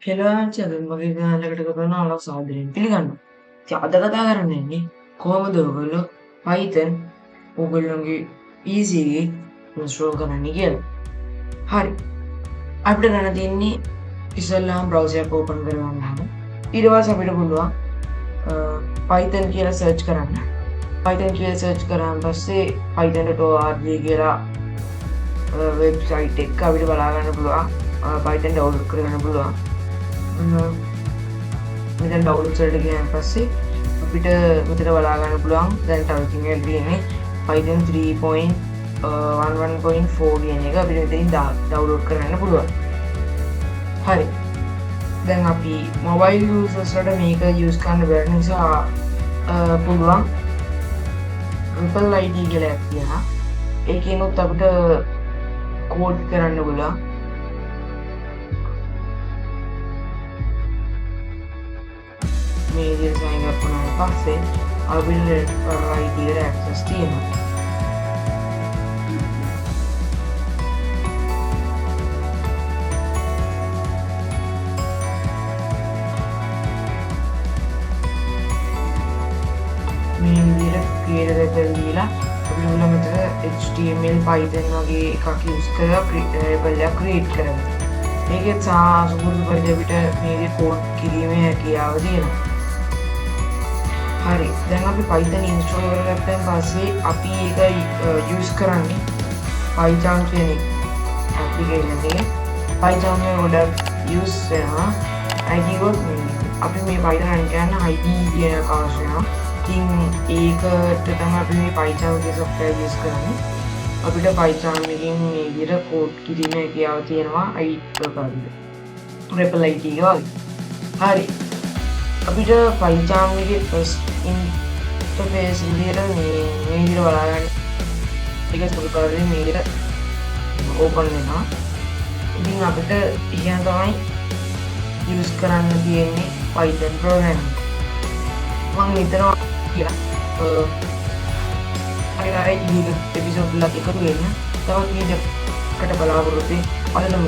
Hello, මගේ ගානකට කරන අලක් සාදරයෙන් පිළිගන්නවා. ඉතින් අද කතා කරන්න යන්නේ කොහොමද ඔයගොල්ලෝ Python ඔයගොල්ලෝගේ PC එකේ install කරන්නේ කියලා. හරි. අපිට ගන්න තියෙන්නේ ඉස්සෙල්ලාම browser එක open කරගන්න. ඊට පස්සේ අපිට පුළුවන් Python කියලා search කරන්න. Python කියලා search කරාන් පස්සේ python.org කියලා website එක අපිට බලා ගන්න පුළුවන්. Python download කරගන්න පුළුවන්. මෙතන ඩවුන්ලෝඩ් වලට ගියාන් පස්සේ අපිට මෙතන බලා ගන්න පුළුවන් දැන් තව ඉතින් තියෙන්නේ Python 3.11.4 කියන එක අපිට මෙතනින් ඩවුන්ලෝඩ් කරන්න පුළුවන්. හරි. දැන් අපි මොබයිල් යූසර්ස් වලට මේක යූස් කරන්න බැරි නිසා පුළුවන් IDE කියලා එකක් තියෙනවා. ඒකෙනුත් අපිට කෝඩ් කරන්න පුළුවන්. මේ විදිහට sign up වුණාට පස්සේ අපිට ID එකට access තියෙනවා. මේ විදිහට create එකක් දීලා අපිට උන මෙතන HTML Python වගේ එකක් use කරලා variable එකක් create කරගන්න. මේකේ සාසුදුසු පරිදි අපිට මේකේ code කිරීමේ හැකියාව තියෙනවා. හරි. දැන් අපි Python install කරගත්තාන් පස්සේ අපි ඒක use කරන්නේ Python කියන application එකේ. Python එක ගොඩක් use වෙනවා. IDE අපි මේ Python රන් කරන IDE කියන එක අවශ්‍ය වෙනවා. ඉතින් ඒකට තමයි අපි මේ Python එකේ software use කරන්නේ. අපිට Python එකකින් මේ විදිහට code කිරීමේ හැකියාව තියෙනවා variable ID එක වගේ. හරි. අපිට Python එකේ first interface විදිහට මේ විදිහට බලා ගන්න. ඒක සුළු කරගෙන මේ විදිහට open වෙනවා. ඉතින් අපිට ඉතින් තමයි use කරන්න තියෙන්නේ Python program. මම හිතනවා කියලා හරි ඉතින් එපිසෝඩ් එකක් එකතු වෙන්න තවත් වීඩියෝ එකට බලාපොරොත්තු වෙන්න.